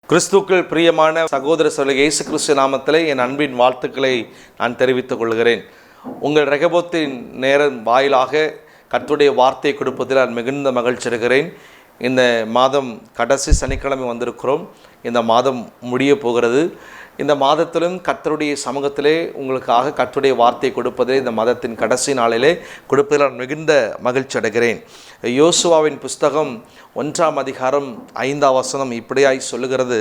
கிறிஸ்துக்கள் பிரியமான சகோதர சகோதரி இயேசு கிறிஸ்து நாமத்திலே என் அன்பின் வாழ்த்துக்களை நான் தெரிவித்துக் கொள்கிறேன். உங்கள் ரெகபோத்தின் நேரம் வாயிலாக கர்த்தருடைய வார்த்தையை கொடுப்பதில் நான் மிகுந்த மகிழ்ச்சி அடைகிறேன். இந்த மாதம் கடைசி சனிக்கிழமை வந்திருக்கிறோம். இந்த மாதம் முடிய போகிறது. இந்த மாதத்திலும் கர்த்தருடைய சமூகத்திலே உங்களுக்காக கர்த்தருடைய வார்த்தை கொடுப்பதே இந்த மாதத்தின் கடைசி நாளிலே கொடுப்பதில் நான் மிகுந்த மகிழ்ச்சி அடைகிறேன். யோசுவாவின் புஸ்தகம் 1ஆம் அதிகாரம் 5ஆம் வசனம் இப்படியாய் சொல்லுகிறது,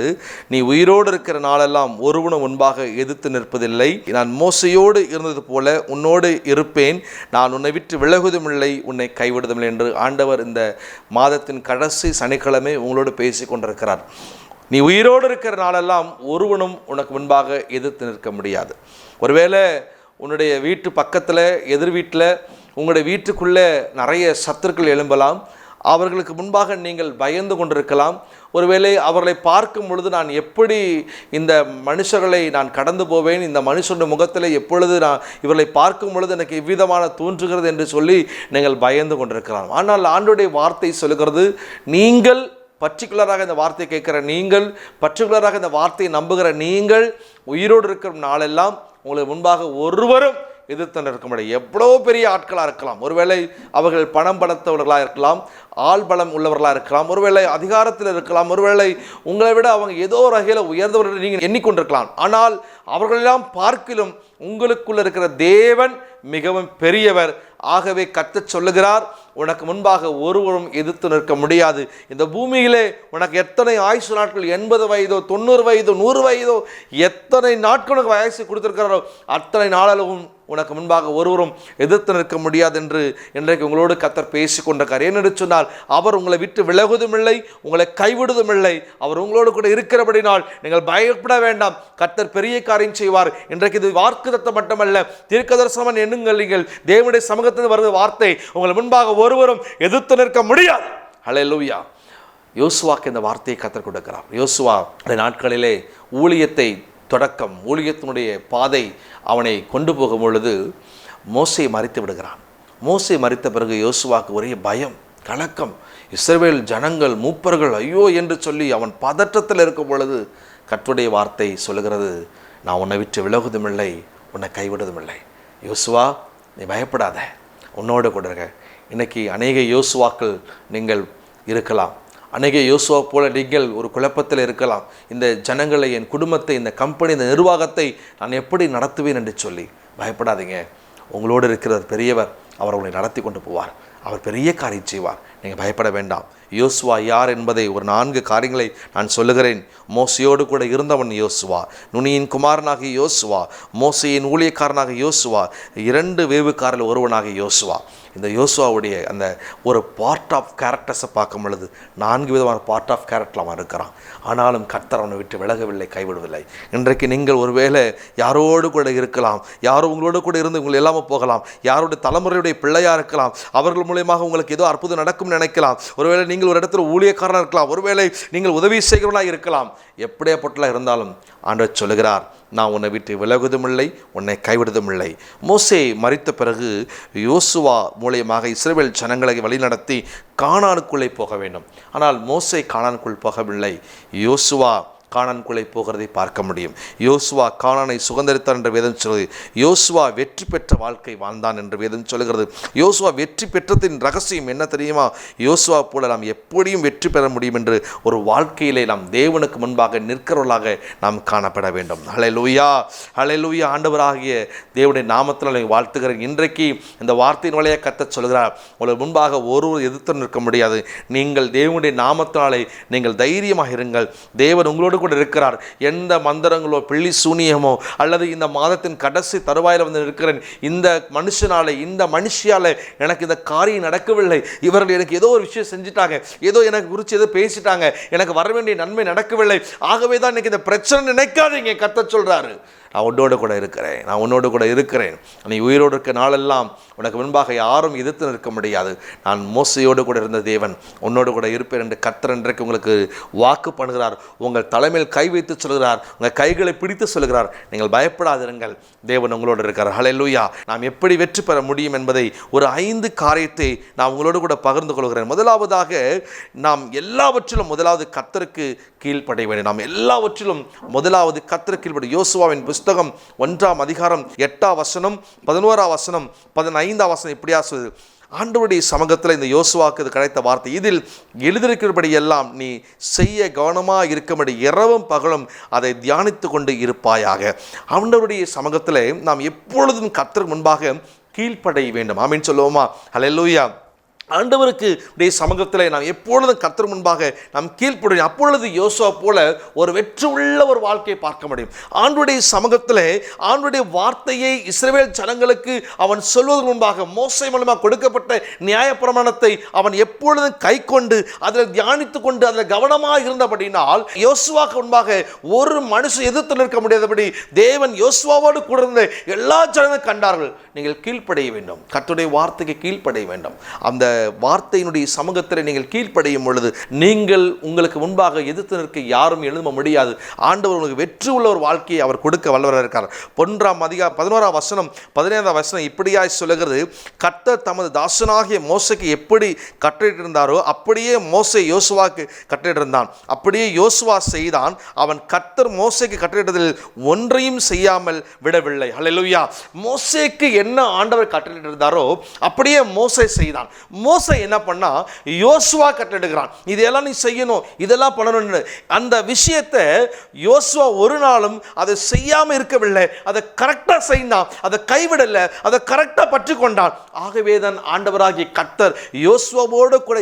நீ உயிரோடு இருக்கிற நாளெல்லாம் ஒருவனும் முன்பாக எதிர்த்து நிற்பதில்லை. நான் மோசையோடு இருந்தது போல உன்னோடு இருப்பேன். நான் உன்னை விட்டு விலகுவதும் இல்லை, உன்னை கைவிடுவதும் இல்லை என்று ஆண்டவர் இந்த மாதத்தின் கடைசி சனிக்கிழமை உங்களோடு பேசி கொண்டிருக்கிறார். நீ உயிரோடு இருக்கிற நாளெல்லாம் ஒருவனும் உனக்கு முன்பாக எதிர்த்து நிற்க முடியாது. ஒருவேளை உன்னுடைய வீட்டு பக்கத்தில், எதிர் வீட்டில், உங்களுடைய வீட்டுக்குள்ளே நிறைய சத்துருக்கள் எழும்பலாம். அவர்களுக்கு முன்பாக நீங்கள் பயந்து கொண்டிருக்கலாம். ஒருவேளை அவர்களை பார்க்கும் பொழுது நான் எப்படி இந்த மனுஷர்களை நான் கடந்து போவேன், இந்த மனுஷனுடைய முகத்தில் எப்பொழுது நான் இவர்களை பார்க்கும் பொழுது எனக்கு எவ்விதமான தோன்றுகிறது என்று சொல்லி நீங்கள் பயந்து கொண்டிருக்கலாம். ஆனால் ஆண்டவருடைய வார்த்தை சொல்லுகிறது, நீங்கள் பர்டிகுலராக இந்த வார்த்தையை கேட்குற நீங்கள், பர்டிகுலராக இந்த வார்த்தையை நம்புகிற நீங்கள் உயிரோடு இருக்கிற நாளெல்லாம் உங்களுக்கு முன்பாக ஒருவரும் எதிர்த்து நிற்க முடியாது. எவ்வளோ பெரிய ஆட்களாக இருக்கலாம், ஒருவேளை அவர்கள் பணம் பலத்தவர்களாக இருக்கலாம், ஆள் பலம் உள்ளவர்களாக இருக்கலாம், ஒருவேளை அதிகாரத்தில் இருக்கலாம், ஒருவேளை உங்களை விட அவங்க ஏதோ ஒரு வகையில் உயர்ந்தவர்கள் நீங்கள் எண்ணிக்கொண்டிருக்கலாம். ஆனால் அவர்களெல்லாம் பார்க்கிலும் உங்களுக்குள்ள இருக்கிற தேவன் மிகவும் பெரியவர். ஆகவே கர்த்தர் சொல்லுகிறார், உனக்கு முன்பாக ஒருவரும் எதிர்த்து நிற்க முடியாது. இந்த பூமியிலே உனக்கு எத்தனை ஆயுசு நாட்கள், 80 வயதோ 90 வயதோ 100 வயதோ, எத்தனை நாட்கள் உனக்கு வயசு கொடுத்திருக்கிறாரோ அத்தனை நாளளவும் உனக்கு முன்பாக ஒருவரும் எதிர்த்து நிற்க முடியாது என்று இன்றைக்கு உங்களோடு கர்த்தர் பேசி கொண்டிருக்கார். ஏனென்று சொன்னால் அவர் உங்களை விட்டு விலகுவதும் இல்லை, உங்களை கைவிடுவதும் இல்லை. அவர் உங்களோடு கூட இருக்கிறபடினால் நீங்கள் பயப்பட வேண்டாம். கர்த்தர் பெரிய காரியம் செய்வார். இன்றைக்கு இது வாக்குத்தத்தம் மட்டுமல்ல, தீர்க்கதரிசனம் எண்ணுங்கள். நீங்கள் தேவனுடைய சமூகத்தில் வருகிற வார்த்தை, உங்கள் முன்பாக ஒருவரும் எதிர்த்து நிற்க முடியாது. ஹல்லேலூயா. யோசுவாக்கு இந்த வார்த்தையை கர்த்தர் கொடுக்கிறார். யோசுவா இந்த நாட்களிலே ஊழியத்தை தொடக்கம், ஊழியத்தினுடைய பாதை அவனை கொண்டு போகும் பொழுது மோசே மரித்து விடுகிறான். மோசே மரித்த பிறகு யோசுவாக்கு ஒரே பயம், கலக்கம். இஸ்ரவேல் ஜனங்கள், மூப்பர்கள் ஐயோ என்று சொல்லி அவன் பதற்றத்தில் இருக்கும் பொழுது கர்த்தருடைய வார்த்தை சொல்லுகிறது, நான் உன்னை விட்டு விலகுவதும் இல்லை, உன்னை கைவிடுவதும் இல்லை. யோசுவா, நீ பயப்படாத, உன்னோடு கூட இருக்க. இன்றைக்கி அநேக யோசுவாக்கள் நீங்கள் இருக்கலாம். அநேக யோசுவா போல நீங்கள் ஒரு குழப்பத்தில் இருக்கலாம். இந்த ஜனங்களை, என் குடும்பத்தை, இந்த கம்பெனி, இந்த நிர்வாகத்தை நான் எப்படி நடத்துவேன் என்று சொல்லி பயப்படாதீங்க. உங்களோடு இருக்கிற பெரியவர், அவர் உங்களை நடத்தி கொண்டு போவார். அவர் பெரிய காரியம் செய்வார். நீங்கள் பயப்பட வேண்டாம். யோசுவா யார் என்பதை ஒரு 4 காரியங்களை நான் சொல்லுகிறேன். மோசையோடு கூட இருந்தவன் யோசுவா, நுனியின் குமாரனாகிய யோசுவா, மோசையின் ஊழியக்காரனாக யோசுவா, 2 வேவுக்காரில் ஒருவனாக யோசுவா. இந்த யோசுவாவுடைய அந்த ஒரு பார்ட் ஆஃப் கேரக்டர்ஸை பார்க்கும் பொழுது 4 விதமான பார்ட் ஆஃப் கேரக்டர் அவன் இருக்கிறான். ஆனாலும் கர்த்தர் அவனை விட்டு விலகவில்லை, கைவிடவில்லை. இன்றைக்கு நீங்கள் ஒருவேளை யாரோடு கூட இருக்கலாம், யாரோ உங்களோடு கூட இருந்து உங்களை இல்லாமல் போகலாம், யாருடைய தலைமுறையுடைய பிள்ளையாக இருக்கலாம், அவர்கள் மூலியமாக உங்களுக்கு ஏதோ அற்புதம் நடக்கும் நினைக்கலாம். ஒருவேளை நீங்கள் ஒரு இடத்துல ஊழியக்காரனாக இருக்கலாம், ஒருவேளை நீங்கள் உதவி செய்கிறவர்களாக இருக்கலாம். எப்படியாப்பட்டலாம் இருந்தாலும் ஆண்டவர் சொல்லுகிறார், நான் உன்னை விட்டு விலகுவதும் இல்லை, உன்னை கைவிடுவதும் இல்லை. மோசே மரித்த பிறகு யோசுவா மூலியமாக இஸ்ரவேல் ஜனங்களை வழிநடத்தி கானானுக்குள்ளே போக வேண்டும். ஆனால் மோசே கானானுக்குள் போகவில்லை. யோசுவா கானானுக்குள்ளே போகிறதை பார்க்க முடியும். யோசுவா கானானை சுதந்தரித்தான் என்று வேதம் சொல்கிறது. யோசுவா வெற்றி பெற்ற வாழ்க்கை வாழ்ந்தான் என்று வேதம் சொல்கிறது. யோசுவா வெற்றி பெற்றதின் ரகசியம் என்ன தெரியுமா? யோசுவா போல நாம் எப்படியும் வெற்றி பெற முடியும் என்று ஒரு வாழ்க்கையிலே நாம் தேவனுக்கு முன்பாக நிற்கிறவர்களாக நாம் காணப்பட வேண்டும். ஹல்லேலூயா, ஹல்லேலூயா. ஆண்டவராகிய தேவனுடைய நாமத்தில் வாழ்த்துகிறேன். இன்றைக்கு இந்த வார்த்தையின் வழியாக கர்த்தர் சொல்கிறார், உங்களுக்கு முன்பாக ஒருவர் எதிர்த்து நிற்க முடியாது. நீங்கள் தேவனுடைய நாமத்தினாலே நீங்கள் தைரியமாக இருங்கள். தேவன் உங்களோடு கூட இருக்கிறார். எந்த மந்திரங்களோ பிள்ளி சூனியமோ அல்லது இந்த மாதத்தின் கடைசி தருவாயில் வந்து இருக்கிறேன், இந்த மனுஷனால, இந்த மனுஷியால எனக்கு இந்த காரியம் நடக்கவில்லை, இவர்கள் எனக்கு ஏதோ ஒரு விஷயம் செஞ்சுட்டாங்க, ஏதோ எனக்கு குறித்து ஏதோ பேசிட்டாங்க, எனக்கு வர வேண்டிய நன்மை நடக்கவில்லை, ஆகவே தான் இன்னைக்கு இந்த பிரச்சனை நினைக்காதீங்க. கர்த்தர் சொல்றாரு, நான் உன்னோடு கூட இருக்கிறேன், நான் உன்னோடு கூட இருக்கிறேன். நீ உயிரோடு இருக்க நாளெல்லாம் உனக்கு முன்பாக யாரும் எதிர்த்து நிற்க முடியாது. நான் மோசையோடு கூட இருந்த தேவன், உன்னோடு கூட இருப்பேன் என்று கர்த்தர் இன்றைக்கு உங்களுக்கு வாக்கு பண்ணுகிறார். உங்கள் தலைமையில் கை வைத்து சொல்கிறார், உங்கள் கைகளை பிடித்து சொல்கிறார், நீங்கள் பயப்படாதிருங்கள், தேவன் உங்களோடு இருக்கிறார். ஹல்லேலூயா. நாம் எப்படி வெற்றி பெற முடியும் என்பதை ஒரு 5 காரியத்தை நான் உங்களோடு கூட பகிர்ந்து கொள்கிறேன். முதலாவதாக, நாம் எல்லாவற்றிலும் முதலாவது கர்த்தருக்கு கீழ்ப்படைய வேண்டும். நாம் எல்லாவற்றிலும் முதலாவது கர்த்தருக்கு கீழ்ப்படி. யோசுவாவின் புஸ்தகம் 1ஆம் அதிகாரம் 8ஆம் வசனம், 11ஆம் வசனம், 15ஆம் வசனம் இப்படியா சொல்லுது. ஆண்டவருடைய சமூகத்தில் இந்த யோசுவாவுக்கு இது கிடைத்த வார்த்தை, இதில் எழுதியிருக்கிறபடி எல்லாம் நீ செய்ய கவனமாக இருக்கும்படி இரவும் பகலும் அதை தியானித்து கொண்டு இருப்பாயாக. ஆண்டவருடைய சமூகத்தில் நாம் எப்பொழுதும் கர்த்தருக்கு முன்பாக கீழ்ப்படைய வேண்டும். ஆமீன் சொல்லுவோமா? ஹல்லேலூயா. ஆண்டவருக்கு உடைய சமூகத்தில் நாம் எப்பொழுதும் கர்த்தர் முன்பாக நாம் கீழ்ப்படியும். அப்பொழுது யோசுவா போல ஒரு வெற்றி உள்ள ஒரு வாழ்க்கையை பார்க்க முடியும். ஆண்டவருடைய சமூகத்தில் ஆண்டவருடைய வார்த்தையை இஸ்ரவேல் ஜனங்களுக்கு அவன் சொல்வதற்கு முன்பாக மோசே மூலமாக கொடுக்கப்பட்ட நியாயப்பிரமாணத்தை அவன் எப்பொழுதும் கை கொண்டு அதில் தியானித்து கொண்டு அதில் கவனமாக இருந்தபடினால் யோசுவாக்கு முன்பாக ஒரு மனுஷன் எதிர்த்து நிற்க முடியாதபடி தேவன் யோசுவாவோடு கூட இருந்த எல்லா ஜனங்களும் கண்டார்கள். நீங்கள் கீழ்ப்படைய வேண்டும், கர்த்தருடைய வார்த்தைக்கு கீழ்ப்படைய வேண்டும். அந்த வார்த்தையினுடைய சமூகத்தில் நீங்கள் கீழ்ப்படையும் பொழுது நீங்கள் உங்களுக்கு முன்பாக எதிர்த்து நிற்க யாரும் எழுத முடியாது. ஆண்டவர் உங்களுக்கு வெற்றி உள்ள ஒரு வாழ்க்கையை அவர் கொடுக்க வல்லவராக இருக்கார். 1ஆம் அதிகாரம் 11ஆம் வசனம் 15ஆம் வசனம் இப்படியாய் சொல்லுகிறது, கர்த்தர் தமது தாசனாகிய மோசேக்கு எப்படி கட்டளையிட்டிருந்தாரோ அப்படியே மோசே யோசுவாக்கு கட்டளையிட்டிருந்தான். அப்படியே யோசுவா செய்தான். அவன் கர்த்தர் மோசேக்கு கட்டளையிட்டதில் ஒன்றையும் செய்யாமல் விடவில்லை. ஹல்லேலூயா. மோசேக்கு என்ன ஆண்டவர் கட்டளையிட்டிருந்தாரோ அப்படியே மோசே செய்தான். மோசே என்ன பண்ணா, யோசுவா கட்டளையிடுகிறான், இதெல்லாம் நீ செய்யணும், இதெல்லாம் பண்ணணும்னு. அந்த விஷயத்தை யோசுவா ஒரு நாளும் அதை செய்யாம இருக்கவில்லை. அதை கரெக்டா செய்தான், அதை கைவிடல, அதை கரெக்டா பற்றி கொண்டான். ஆகவே தான் ஆண்டவராகிய கர்த்தர் யோசுவாவோடு கூட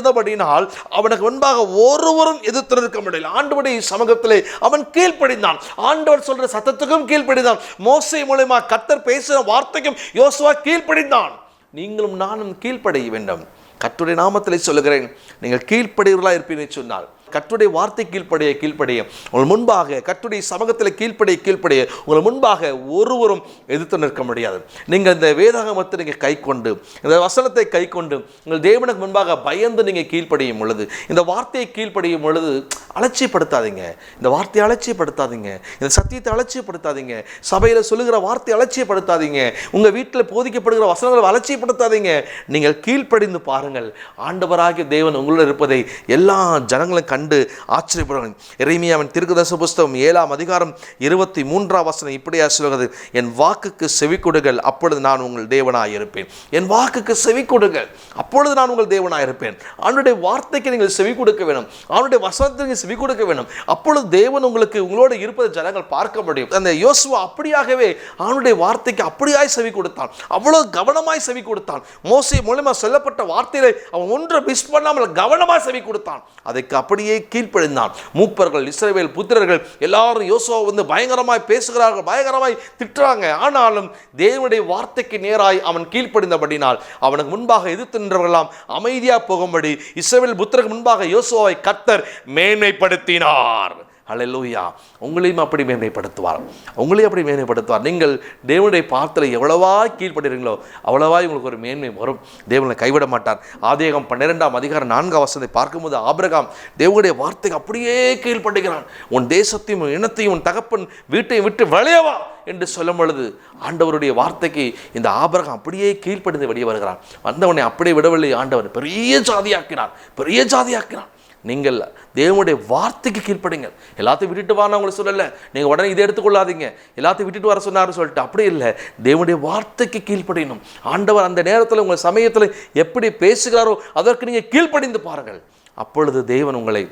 இருந்தபடினால் அவனுக்கு முன்பாக ஒருவரும் எதிர்த்து நிற்க முடியல. ஆண்டவருடைய சமூகத்திலே அவன் கீழ்ப்படிந்தான். ஆண்டவர் சொல்ற சத்தத்துக்கும் கீழ்ப்படிந்தான். மோசே மூலமா கர்த்தர் பேசின வார்த்தைக்கும் யோசுவா கீழ்ப்படிந்தான். நீங்களும் நானும் கீழ்ப்படைய வேண்டும். கர்த்தருடைய நாமத்திலே சொல்லுகிறேன், நீங்கள் கீழ்ப்படியவர்களாக இருப்பீர்கள் சொன்னால் கர்த்தருடைய வார்த்தை கீழ்ப்படைய உங்கள் முன்பாக கர்த்தருடைய சமூகத்தில் கீழ்ப்படைய உங்கள் முன்பாக ஒருவரும் எதிர்த்து நிற்க முடியாது. நீங்கள் இந்த வேதாகமத்தை நீங்கள் கை கொண்டு, இந்த வசனத்தை கை கொண்டு உங்கள் தேவனுக்கு முன்பாக பயந்து நீங்கள் கீழ்ப்படியும் பொழுது, இந்த வார்த்தையை கீழ்ப்படியும் பொழுது அலட்சியப்படுத்தாதீங்க. இந்த வார்த்தையை அலட்சியப்படுத்தாதீங்க, இந்த சத்தியத்தை அலட்சியப்படுத்தாதீங்க, சபையில் சொல்லுகிற வார்த்தையை அலட்சியப்படுத்தாதீங்க, உங்கள் வீட்டில் போதிக்கப்படுகிற வசனங்களை அலட்சியப்படுத்தாதீங்க. நீங்கள் கீழ்ப்படிந்து பாருங்கள். ஆண்டவராகிய தேவன் உங்களோடு இருப்பதை எல்லா ஜனங்களும் கண்டு ஆச்சரியப்படுவார்கள். எரேமியாவின் தீர்க்கதரிசன புஸ்தகம் 7ஆம் அதிகாரம் 23ஆம் வசனம் இப்படியா சொல்கிறது, என் வாக்குக்கு செவி கொடுங்கள், அப்பொழுது நான் உங்கள் தேவனாய் இருப்பேன். என் வாக்குக்கு செவி கொடுங்கள், அப்பொழுது நான் உங்கள் தேவனாய் இருப்பேன். அவனுடைய வார்த்தைக்கு நீங்கள் செவி கொடுக்க வேண்டும், அவனுடைய வசனத்துக்கு செவி கொடுக்க வேண்டும். அப்பொழுது தேவன் உங்களோடு இருப்பதை ஜனங்கள் பார்க்க முடியும். அந்த யோசுவா அப்படியாகவே அவனுடைய வார்த்தைக்கு அப்படியாய் செவி கொடுத்தான், அவ்வளவு கவனமாய் செவி கொடுத்தான். மோசே மூலமா சொல்லப்பட்ட வார்த்தையை அவன் ஒன்றை மிஸ் பண்ணாமல் கவனமாய் செவி கொடுத்தான். அதுக்கு அப்படியே கீழ்ப்படிந்தான். மூப்பர்கள், இஸ்ரவேல் புத்திரர்கள் எல்லாரும் யோசுவா வந்து பயங்கரமாய் பேசுகிறார்கள், பயங்கரமாய் திட்டுறாங்க. ஆனாலும் தேவனுடைய வார்த்தைக்கு நேராய் அவன் கீழ்ப்படிந்தபடினால் அவனுக்கு முன்பாக எதிர்த்து நின்றவர்களாம் அமைதியா போகும்படி இஸ்ரவேல் புத்திரருக்கு முன்பாக யோசுவாவை கர்த்தர் மேன்மைப்படுத்தினார். ஹல்லேலூயா. உங்களையும் அப்படி மேன்மைப்படுத்துவார், உங்களையும் அப்படி மேன்மைப்படுத்துவார். நீங்கள் தேவனுடைய வார்த்தையில் எவ்வளவா கீழ்ப்படுறீங்களோ அவ்வளவாய் உங்களுக்கு ஒரு மேன்மை வரும். தேவனை கைவிட மாட்டார். ஆதியாகமம் 12ஆம் அதிகாரம் 4ஆம் வசனத்தை பார்க்கும்போது ஆபிரகாம் தேவனுடைய வார்த்தைக்கு அப்படியே கீழ்ப்படுகிறான். உன் தேசத்தையும் உன் இனத்தையும் உன் தகப்பன் வீட்டையும் விட்டு விளையவா என்று சொல்லும் பொழுது ஆண்டவருடைய வார்த்தைக்கு இந்த ஆபிரகாம் அப்படியே கீழ்ப்படிந்து வெளியே வருகிறான். வந்தவனை அப்படியே விடவில்லை, ஆண்டவர் பெரிய ஜாதியாக்கினார். நீங்கள் தேவனுடைய வார்த்தைக்கு கீழ்ப்படுங்க. எல்லாத்தையும் விட்டுட்டு வான்னு உங்களுக்கு சொல்லலை, நீங்கள் உடனே இதை எடுத்துக்கொள்ளாதீங்க, எல்லாத்தையும் விட்டுட்டு வர சொன்னார்னு சொல்லிட்டு அப்படி இல்லை. தேவனுடைய வார்த்தைக்கு கீழ்ப்படியணும். ஆண்டவர் அந்த நேரத்தில் உங்கள் சமயத்தில் எப்படி பேசுகிறாரோ அதற்கு நீங்கள் கீழ்ப்படிந்து பாருங்கள். அப்பொழுது தேவன் உங்களை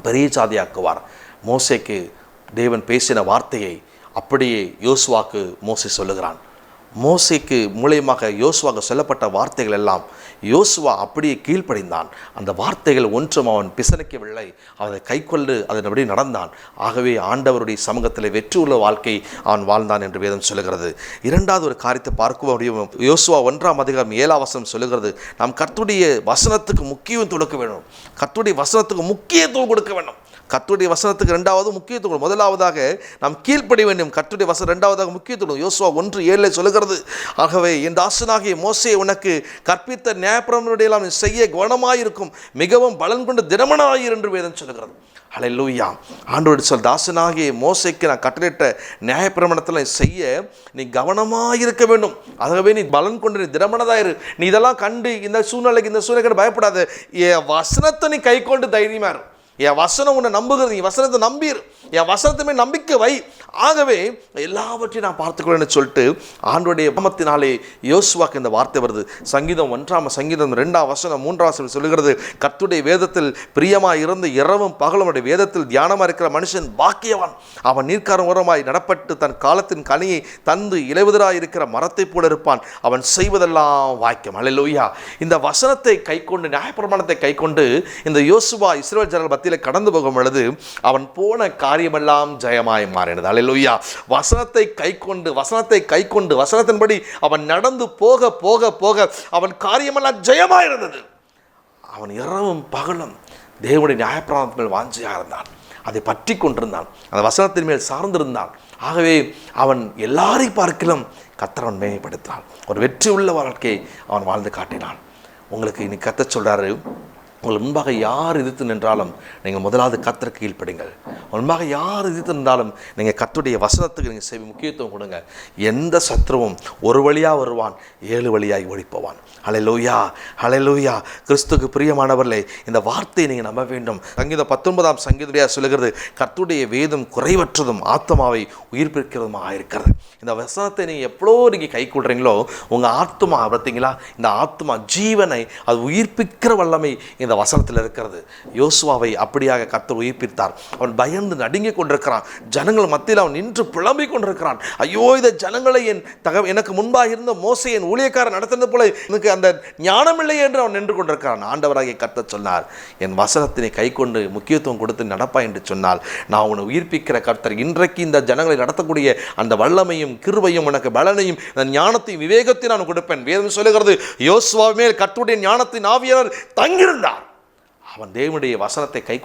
பெரிய ஜாதியாக்குவார். மோசேக்கு தேவன் பேசின வார்த்தையை அப்படியே யோசுவாக்கு மோசே சொல்லுகிறான். மோசேக்கு மூலமாக யோசுவாக்கு சொல்லப்பட்ட வார்த்தைகள் எல்லாம் யோசுவா அப்படியே கீழ்ப்படிந்தான். அந்த வார்த்தைகள் ஒன்றும் அவன் பிசனிக்கவில்லை, அவனை கைக்கொண்டு அதன்படி நடந்தான். ஆகவே ஆண்டவருடைய சமூகத்தில் வெற்றி உள்ள வாழ்க்கை அவன் வாழ்ந்தான் என்று வேதம் சொல்லுகிறது. இரண்டாவது ஒரு காரியத்தை பார்க்க முடியும். யோசுவா 1ஆம் அதிகாரம் 7ஆம் வசனம் சொல்லுகிறது, நாம் கர்த்தருடைய வசனத்துக்கு முக்கியத்துவம் கொடுக்க வேண்டும், கர்த்தருடைய வசனத்துக்கு முக்கியத்துவம் கொடுக்க வேண்டும். கர்த்தருடைய வசனத்துக்கு இரண்டாவது முக்கியத்துவம். முதலாவதாக நாம் கீழ்ப்படிய வேண்டும். கர்த்தருடைய வசனம் இரண்டாவதாக முக்கியத்துவம். யோசுவா 1:7 சொல்லுகிறது, ஆகவே என் தாசனாகிய மோசே உனக்கு கற்பித்த நியாயப்பிரமாணத்தையெல்லாம் நீ செய்ய கவனமாயிருக்கும், மிகவும் பலன் கொண்டு திடமனாயிரு என்று வேதம் சொல்லுகிறது. ஹல்லேலூயா. ஆண்டவருடைய சொல், தாசனாகிய மோசேக்கு நான் கட்டளையிட்ட நியாயப்பிரமாணத்தில் செய்ய நீ கவனமாயிருக்க வேண்டும். ஆகவே நீ பலன் கொண்டு நீ திடமனதாயிரு. நீ இதெல்லாம் கண்டு இந்த சூழ்நிலைக்கு பயப்படாத. என் வசனத்தை நீ கை கொண்டு தைரியமா இரு. என் வசனம் உன்னை நம்புகிறது. என் வசனத்தை நம்பிரு. என் வசனத்துமே நம்பிக்கை வை. ஆகவே எல்லாவற்றையும் நான் பார்த்துக்கொள்ளேன்னு சொல்லிட்டு ஆண்டவருடைய நாமத்தினாலே யோசுவாக்கு இந்த வார்த்தை வருது. சங்கீதம் 2:3 சொல்லுகிறது, கர்த்தருடைய வேதத்தில் பிரியமாய் இருந்து இரவும் பகலும் அவருடைய வேதத்தில் தியானமாக இருக்கிற மனுஷன் பாக்கியவான். அவன் நீர்க்காரம் ஓரமாய் நடப்பட்டு தன் காலத்தின் கனியை தந்து இலையுதிராய் இருக்கிற மரத்தை போல இருப்பான். அவன் செய்வதெல்லாம் வாய்க்கும். ஹல்லேலூயா. இந்த வசனத்தை கை கொண்டு, நியாயப்பிரமாணத்தை கை கொண்டு இந்த யோசுவா இஸ்ரவேல் ஜனங்கள் மத்தியில் கடந்து போகும் பொழுது அவன் போன காரியமெல்லாம் ஜெயமாய் மாறினது. ஹல்லேலூயா. வசனத்தை கை கொண்டு வசனத்தின்படி அவன் நடந்து போக போக போக அவன் காரியமெல்லாம் ஜெயமாய் இருந்தது. அவன் இரவும் பகலும் தேவனுடைய நியாயப்பிரமாணத்தின் மேல் வாஞ்சையாக இருந்தான். அதை பற்றி கொண்டிருந்தான். அந்த வசனத்தின் மேல் சார்ந்திருந்தான். ஆகவே அவன் எல்லாரையும் பார்க்கிலும் கர்த்தர் அவன் மேம்படுத்தினான். ஒரு வெற்றி உள்ள வாழ்க்கையை அவன் வாழ்ந்து காட்டினான். உங்களுக்கு இன்னைக்கு கர்த்தர் சொல்றாரு, உங்கள் முன்பாக யார் எதிர்த்து நின்றாலும் நீங்கள் முதலாவது கர்த்தருக்கு கீழ்ப்படுங்கள். முன்பாக யார் எதிர்த்து நின்றாலும் நீங்கள் கர்த்தருடைய வசனத்துக்கு நீங்கள் செவி முக்கியத்துவம் கொடுங்க. எந்த சத்ருவும் ஒரு வழியாக வருவான், 7 வழியாய் ஓடிப்போவான். ஹல்லேலூயா, ஹல்லேலூயா. கிறிஸ்துவுக்கு பிரியமானவர்களே, இந்த வார்த்தையை நீங்கள் நம்ப வேண்டும். சங்கீதம் 19 சங்கீதம் சொல்லுகிறது, கர்த்தருடைய வேதம் குறைவற்றதும் ஆத்மாவை உயிர்ப்பிக்கிறதுமாக இருக்கிறது. இந்த வசனத்தை நீங்கள் எப்போ நீங்கள் கை கொள்றீங்களோ உங்கள் ஆத்மா, பார்த்தீங்களா, இந்த ஆத்மா ஜீவனை அது உயிர்ப்பிக்கிற வல்லமை இந்த வசனத்தில் இருக்கிறது. யோசுவாவை அப்படியாக கர்த்தர் உயிர்ப்பித்தார். அவன் பயந்து நடுங்கிக் கொண்டிருக்கிறான். ஜனங்கள் மத்தியில் அவன் நின்று புலம்பிக் கொண்டிருக்கிறான். ஐயோ, இந்த ஜனங்களை எனக்கு முன்பாக இருந்த மோசே என் ஊழியக்காரன் நடத்தினது போல எனக்கு அந்த ஞானம் இல்லை என்று அவன் நின்று கொண்டிருக்கிறான். ஆண்டவராகிய கர்த்தர் சொன்னார், என் வசனத்தினை கை கொண்டு முக்கியத்துவம் கொடுத்து நடப்பா என்று சொன்னால் நான் உன்னை உயிர்ப்பிக்கிற கர்த்தர். இன்றைக்கு இந்த ஜனங்களை நடத்தக்கூடிய அந்த வல்லமையும் கிருபையும் உனக்கு பலனையும் ஞானத்தையும் விவேகத்தையும் நான் கொடுப்பேன். வேதம் சொல்லுகிறது, யோசுவா மேல் கர்த்தருடைய ஞானத்தின் ஆவியானவர் தங்கியிருந்தார். அவன் தேவனுடைய வசனத்தை கை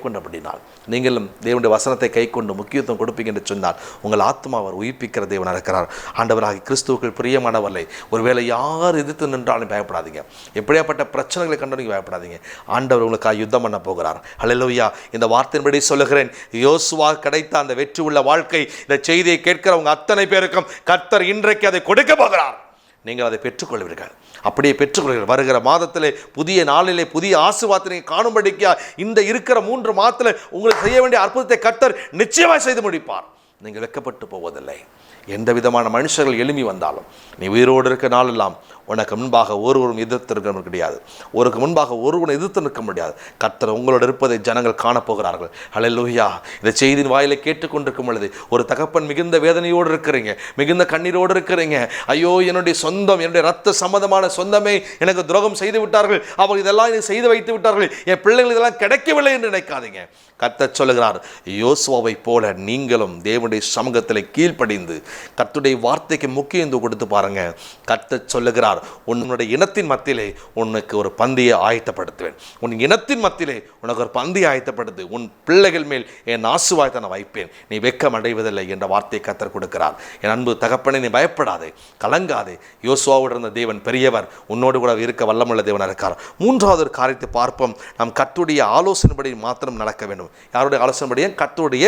கொண்டபடினால் நீங்களும் தேவனுடைய வசனத்தை கை கொண்டு முக்கியத்துவம் கொடுப்பீங்க என்று சொன்னால் உங்கள் ஆத்மா அவர் உயிர்ப்பிக்கிற தேவனாக இருக்கிறார். ஆண்டவராக கிறிஸ்துவுக்குள் பிரியமானவர்களே, ஒருவேளை யார் எதிர்த்து நின்றாலும் பயப்படாதீங்க. எப்படியாப்பட்ட பிரச்சனைகளை கண்டு நீங்கள் பயப்படாதீங்க. ஆண்டவர் உங்களுக்காக யுத்தம் பண்ண போகிறார். ஹல்லேலூயா. இந்த வார்த்தையின்படி சொல்லுகிறேன், யோசுவா கிடைத்த அந்த வெற்றி உள்ள வாழ்க்கை, இந்த செய்தியை கேட்கிறவங்க அத்தனை பேருக்கும் கர்த்தர் இன்றைக்கு அதை கொடுக்க போகிறார். நீங்கள் அதை பெற்றுக்கொள்வீர்கள். அப்படியே பெற்றுக்கொள்வீர்கள். வருகிற மாதத்திலே, புதிய நாளிலே, புதிய ஆசீர்வாதத்தை காணும்படிக்கா இந்த இருக்கிற 3 மாதத்தில் உங்களுக்கு செய்ய வேண்டிய அற்புதத்தை கர்த்தர் நிச்சயமாக செய்து முடிப்பார். நீங்கள் வெட்கப்பட்டு போவதில்லை. எந்த விதமான மனுஷர்கள் எழும்பி வந்தாலும் நீ உயிரோடு இருக்க நாளெல்லாம் உனக்கு முன்பாக ஒருவரும் எதிர்த்து இருக்க முடியாது. ஒருக்கு முன்பாக ஒருவனை எதிர்த்து நிற்க முடியாது. கர்த்தர் உங்களோடு இருப்பதை ஜனங்கள் காணப்போகிறார்கள். ஹல்லேலூயா. இந்த செய்தியின் வாயிலை கேட்டுக்கொண்டிருக்கும் பொழுது ஒரு தகப்பன் மிகுந்த வேதனையோடு இருக்கிறீங்க, மிகுந்த கண்ணீரோடு இருக்கிறீங்க. ஐயோ, என்னுடைய சொந்தம், என்னுடைய ரத்த சம்பந்தமான சொந்தமே எனக்கு துரோகம் செய்து விட்டார்கள், அவர் இதெல்லாம் எனக்கு செய்து வைத்து விட்டார்கள், என் பிள்ளைகள் இதெல்லாம் கிடைக்கவில்லை என்று நினைக்காதீங்க. கர்த்தர் சொல்லுகிறார், யோசுவாவை போல நீங்களும் தேவனுடைய சமூகத்தில் கீழ்ப்படிந்து கர்த்தருடைய வார்த்தைக்கு முக்கியத்துவம் கொடுத்து பாருங்க. கர்த்தர் சொல்லுகிறார், உன்னுடைய இனத்தின் மத்தியிலே உனக்கு ஒரு பந்தியை ஆயத்தப்படுத்துவேன். உன் இனத்தின் மத்தியிலே உனக்கு ஒரு பந்தியை ஆயத்தப்படுத்து, உன் பிள்ளைகள் மேல் என் ஆசீர்வாதத்தை நான் வைப்பேன், நீ வெட்கம் அடைவதில்லை என்ற வார்த்தையை கர்த்தர் கொடுக்கிறார். என் அன்பு தகப்பனே, நீ பயப்படாதே, கலங்காதே. யோசுவாவோடு இருந்த தேவன் பெரியவர், உன்னோடு கூட இருக்க வல்லமுள்ள தேவனாக இருக்கார். 3வது ஒரு காரியத்தை பார்ப்போம். நாம் கர்த்தருடைய ஆலோசனைப்படி மாத்திரம் நடக்க வேண்டும். யாருடைய ஆலோசனைப்படி? கர்த்தருடைய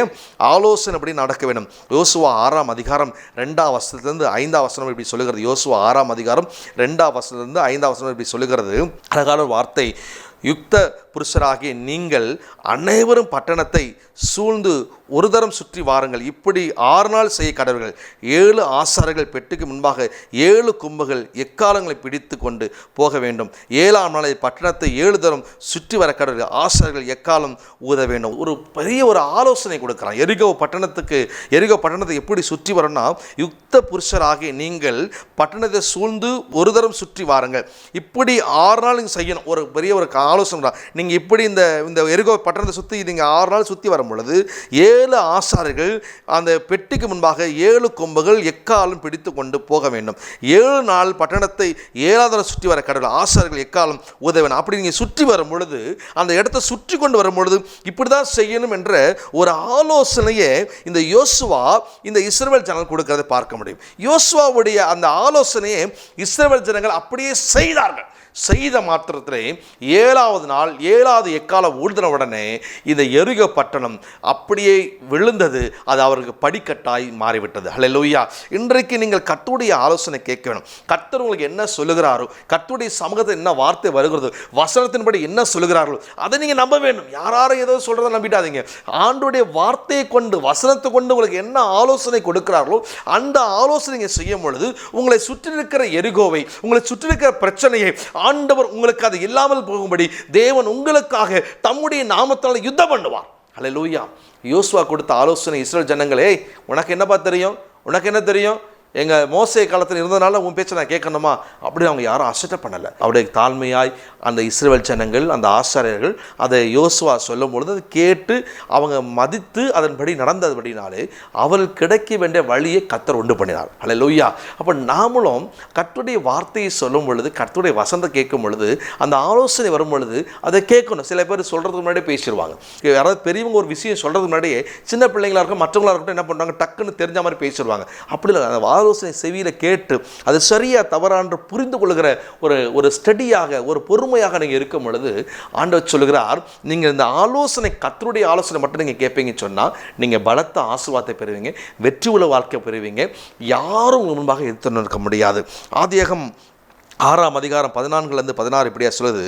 ஆலோசனைப்படி நடக்க வேண்டும். யோசுவா 6ஆம் அதிகாரம் 2ஆம் வசனத்திலிருந்து 5ஆம் வசனம் இப்படி சொல்லுகிறது. யோசுவா 6ஆம் அதிகாரம் 2ஆம் வசனத்திலிருந்து 5ஆம் வசனம் இப்படி சொல்லுகிறது. அழகான வார்த்தை. யுக்த புருஷராகிய நீங்கள் அனைவரும் பட்டணத்தை சூழ்ந்து ஒரு தரம் சுற்றி வாருங்கள். இப்படி 6 நாள் செய்ய கடவர்கள். 7 ஆசாரிகள் பெட்டுக்கு முன்பாக 7 கொம்புகள் எக்காலங்களை பிடித்து கொண்டு போக வேண்டும். 7ஆம் நாளை பட்டணத்தை 7 தரம் சுற்றி வர கடவர்கள். ஆசாரிகள் எக்காலம் ஊத வேண்டும். ஒரு பெரிய ஒரு ஆலோசனை கொடுக்குறான். எரிகோ பட்டணத்தை எப்படி சுற்றி வரணும்னா, யுக்த புருஷராகிய நீங்கள் பட்டணத்தை சூழ்ந்து ஒரு தரம் சுற்றி வாருங்கள். இப்படி 6 நாள் செய்யணும். ஒரு பெரிய ஒரு ஆலோசனை. நீங்கள் இப்படி இந்த எரிகோ பட்டணத்தை சுற்றி நீங்கள் 6 நாள் சுற்றி வரும் பொழுது 7 ஆசாரிகள் அந்த பெட்டிக்கு முன்பாக 7 கொம்புகள் எக்காலம் பிடித்து கொண்டு போக வேண்டும். 7 நாள் பட்டணத்தை 7வது சுற்றி வர கடவுள் ஆசாரிகள் எக்காலம் உதவ வேண்டும். அப்படி நீங்கள் சுற்றி வரும் பொழுது அந்த இடத்தை சுற்றி கொண்டு வரும் பொழுது இப்படி தான் செய்யணும் என்ற ஒரு ஆலோசனையை இந்த யோசுவா இந்த இஸ்ரவேல் ஜனங்கள் கொடுக்கிறதை பார்க்க முடியும். யோசுவாவுடைய அந்த ஆலோசனையை இஸ்ரவேல் ஜனங்கள் அப்படியே செய்தார்கள். செய்த மாத்திரத்திலே 7வது நாள் 7வது எக்காலம் ஊழ்தின உடனே இந்த எரிகோ பட்டணம் அப்படியே விழுந்தது. அது அவருக்கு படிக்கட்டாய் மாறிவிட்டது. ஹல்லேலூயா. இன்றைக்கு நீங்கள் கர்த்தருடைய ஆலோசனை கேட்க வேணும். கர்த்தர் உங்களுக்கு என்ன சொல்லுகிறாரோ, கர்த்தருடைய சமூகத்தில் என்ன வார்த்தை வருகிறதோ, வசனத்தின்படி என்ன சொல்லுகிறார்களோ அதை நீங்கள் நம்ப வேண்டும். யாரும் ஏதோ சொல்கிறத நம்பிட்டாதீங்க. ஆண்டவருடைய வார்த்தையை கொண்டு, வசனத்தை கொண்டு உங்களுக்கு என்ன ஆலோசனை கொடுக்கிறார்களோ அந்த ஆலோசனை நீங்கள் செய்யும் பொழுது உங்களை சுற்றி இருக்கிற எரிகோவை, உங்களை சுற்றி இருக்கிற பிரச்சனையை ஆண்டவர் உங்களுக்கு அது இல்லாமல் போகும்படி தேவன் உங்களுக்காக தம்முடைய நாமத்தால் யுத்தம் பண்ணுவார். ஹல்லேலூயா. யோசுவா கொடுத்த ஆலோசனை இஸ்ரவேல் ஜனங்களே, உனக்கு என்னப்பா தெரியும், உனக்கு என்ன தெரியும், எங்கள் மோசே காலத்தில் இருந்ததுனால உன் பேச்சை நான் கேட்கணுமா அப்படி அவங்க யாரும் அசட்டை பண்ணலை. அவருடைய தாழ்மையாய் அந்த இஸ்ரவேல் ஜனங்கள், அந்த ஆசாரியர்கள் அதை யோசுவா சொல்லும் பொழுது அதை கேட்டு அவங்க மதித்து அதன்படி நடந்தபடினாலே அவர்கள் கிடைக்க வேண்டிய வழியை கர்த்தர் உண்டு பண்ணினார். ஹல்லேலூயா. அப்போ நாமளும் கர்த்தருடைய வார்த்தையை சொல்லும் பொழுது, கர்த்தருடைய வசனத்தை கேட்கும் பொழுது, அந்த ஆலோசனை வரும் பொழுது அதை கேட்கணும். சில பேர் சொல்கிறதுக்கு முன்னாடியே பேசிடுவாங்க. யாராவது பெரியவங்க ஒரு விஷயம் சொல்கிறதுக்கு முன்னாடியே சின்ன பிள்ளைங்களாக இருக்கும், மற்றவங்களாக இருக்கட்டும், என்ன பண்ணுவாங்க, டக்குன்னு தெரிஞ்ச மாதிரி பேசிடுவாங்க. அப்படி இல்லை, அந்த ஆலோசனை செவியில் கேட்டு அது சரியா தவறான்று புரிந்து கொள்கிற ஒரு ஸ்டடியாக, ஒரு பொறுமையாக நீங்கள் இருக்கும் பொழுது ஆண்டவர் சொல்லுகிறார், நீங்கள் இந்த ஆலோசனை, கர்த்தருடைய ஆலோசனை மட்டும் நீங்கள் கேட்பீங்க சொன்னால் நீங்கள் பலத்த ஆசீர்வாதத்தை பெறுவீங்க, வெற்றி உள்ள வாழ்க்கை பெறுவீங்க. யாரும் உங்கள் முன்பாக எதிர்த்து நிற்க முடியாது. ஆதியாகமம் 6ஆம் அதிகாரம் 14-16 இப்படியா சொல்லுது,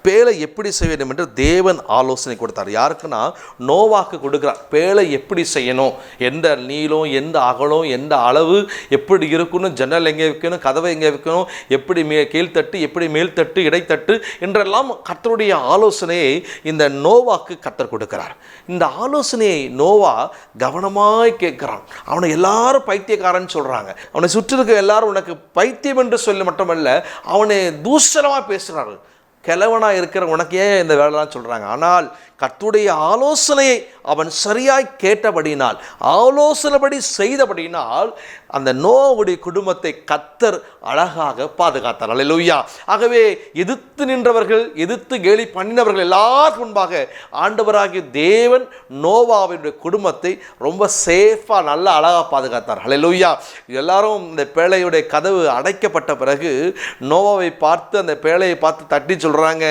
பேழை எப்படி செய்ய வேண்டும் என்று தேவன் ஆலோசனை கொடுத்தார். யாருக்குன்னா நோவாக்கு கொடுக்குறார். பேழை எப்படி செய்யணும், எந்த நீளம், எந்த அகலம், எந்த அளவு, எப்படி இருக்கணும், ஜன்னல் எங்கே வைக்கணும், கதவை எங்கே வைக்கணும், எப்படி கீழ்த்தட்டு, எப்படி மேல்தட்டு, இடைத்தட்டு என்றெல்லாம் கர்த்தருடைய ஆலோசனையை இந்த நோவாக்கு கர்த்தர் கொடுக்கிறார். இந்த ஆலோசனையை நோவா கவனமாய் கேட்கிறான். அவனை எல்லாரும் பைத்தியக்காரன் சொல்கிறாங்க. அவனை சுற்றி இருக்க எல்லாரும் உனக்கு பைத்தியம் என்று சொல்லி மட்டுமல்ல, அவனை தூஷணமாக பேசுகிறார்கள். கிழவனாக இருக்கிற உனக்கு ஏன் இந்த வேலைலாம் சொல்கிறாங்க. ஆனால் கர்த்தருடைய ஆலோசனையை அவன் சரியாய் கேட்டபடினால், ஆலோசனைப்படி செய்தபடினால் அந்த நோவுடைய குடும்பத்தை கர்த்தர் அழகாக பாதுகாத்தார். அல்லேலூயா. ஆகவே எதிர்த்து நின்றவர்கள், எதிர்த்து கேலி பண்ணினவர்கள் எல்லாருக்கும் முன்பாக ஆண்டவராகிய தேவன் நோவாவுடைய குடும்பத்தை ரொம்ப சேஃபாக நல்லா அழகாக பாதுகாத்தார். அல்லேலூயா. எல்லாரும் இந்த பேழையுடைய கதவு அடைக்கப்பட்ட பிறகு நோவாவை பார்த்து, அந்த பேழையை பார்த்து தட்டி சொல்கிறாங்க,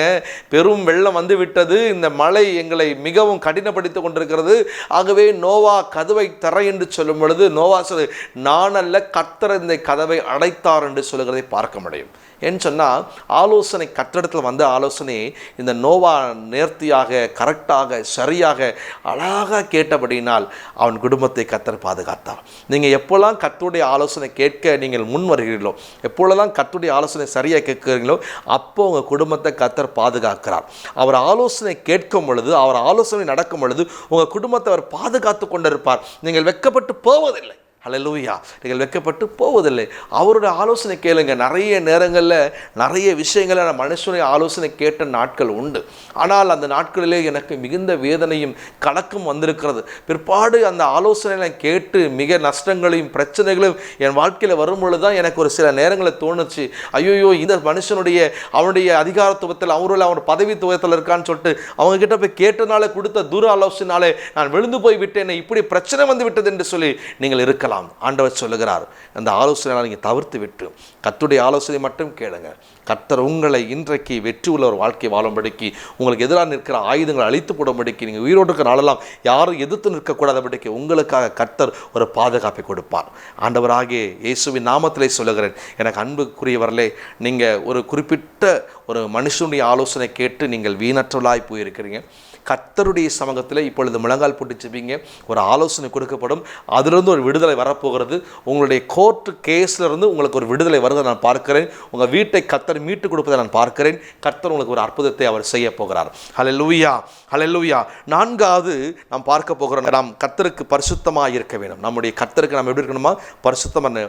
பெரும் வெள்ளம் வந்து விட்டது, இந்த மழை எங்களை மிகவும் கடினப்படுத்திக் கொண்டிருக்கிறது. ஆகவே நோவா கதவை தர என்று சொல்லும் பொழுது நோவா சொல்லு, நான் அல்ல கர்த்தர் இந்த கதவை அடைத்தார் என்று சொல்லுகிறதை பார்க்க முடியும். ஏன்னு சொன்னால் ஆலோசனை கர்த்தரிடத்தில் வந்த ஆலோசனை இந்த நோவா நேர்த்தியாக, கரெக்டாக, சரியாக, அழகாக கேட்டபடினால் அவன் குடும்பத்தை கர்த்தர் பாதுகாத்தார். நீங்கள் எப்போல்லாம் கர்த்தருடைய ஆலோசனை கேட்க நீங்கள் முன் வருகிறீர்களோ, எப்பொழுதெல்லாம் கர்த்தருடைய ஆலோசனை சரியாக கேட்கிறீங்களோ அப்போ உங்கள் குடும்பத்தை கர்த்தர் பாதுகாக்கிறார். அவர் ஆலோசனை கேட்கும் பொழுது, அவர் ஆலோசனை நடக்கும் பொழுது உங்கள் குடும்பத்தை அவர் பாதுகாத்து கொண்டிருப்பார். நீங்கள் வெட்கப்பட்டு போவதில்லை. அல்லேலூயா. நீங்கள் வெட்கப்பட்டு போவதில்லை. அவருடைய ஆலோசனை கேளுங்க. நிறைய நேரங்களில் நிறைய விஷயங்களை நான் மனுஷனுடைய ஆலோசனை கேட்ட நாட்கள் உண்டு. ஆனால் அந்த நாட்களிலே எனக்கு மிகுந்த வேதனையும் கலக்கம் வந்திருக்கிறது. பிற்பாடு அந்த ஆலோசனைகளை கேட்டு மிக நஷ்டங்களையும் பிரச்சனைகளையும் என் வாழ்க்கையில் வரும்பொழுது தான் எனக்கு ஒரு சில நேரங்களில் தோணுச்சு, ஐயோயோ இந்த மனுஷனுடைய, அவனுடைய அதிகாரத்துவத்தில், அவன் பதவித்துவத்தில் இருக்கான்னு சொல்லிட்டு அவங்க கிட்ட போய் கேட்டனாலே, கொடுத்த தூர ஆலோசனாலே நான் விழுந்து போய் விட்டேன், இப்படி பிரச்சனை வந்து விட்டது என்று சொல்லி நீங்கள் இருக்கலாம். ஆண்டவர் சொல்லுகிறார், அந்த ஆலோசனை நீங்கள் தவிர்த்து விட்டு கர்த்தருடைய ஆலோசனை மட்டும் கேளுங்க. கர்த்தர் உங்களை இன்றைக்கு வெற்றி உள்ள ஒரு வாழ்க்கை வாழும்படிக்கு, உங்களுக்கு எதிராக நிற்கிற ஆயுதங்களை அழித்து போடும்படிக்கு, நீங்கள் உயிரோடு இருக்கிற நாளெல்லாம் யாரும் எதிர்த்து நிற்கக்கூடாதபடிக்கு உங்களுக்காக கர்த்தர் ஒரு பாதுகாப்பை கொடுப்பார். ஆண்டவராகிய இயேசுவின் நாமத்திலே சொல்லுகிறேன், எனக்கு அன்புக்குரியவர்களே, நீங்கள் ஒரு குறிப்பிட்ட ஒரு மனுஷனுடைய ஆலோசனை கேட்டு நீங்கள் வீணற்றவளாய் போயிருக்கிறீங்க. கர்த்தருடைய சமூகத்தில் இப்பொழுது முழங்கால் போட்டு ஜெபிங்க. ஒரு ஆலோசனை கொடுக்கப்படும். அதிலிருந்து ஒரு விடுதலை வரப்போகிறது. உங்களுடைய கோர்ட்டு கேஸ்லேருந்து உங்களுக்கு ஒரு விடுதலை வருவதை நான் பார்க்கிறேன். உங்கள் வீட்டை கர்த்தர் மீட்டு கொடுப்பதை நான் பார்க்கிறேன். கர்த்தர் உங்களுக்கு ஒரு அற்புதத்தை அவர் செய்ய போகிறார். ஹல்லேலூயா, ஹல்லேலூயா. நான்காவது நாம் பார்க்க போகிறோம், நாம் கர்த்தருக்கு பரிசுத்தமாக இருக்க வேண்டும். நம்முடைய கர்த்தருக்கு நாம் எப்படி இருக்கணுமா? பரிசுத்தமாக.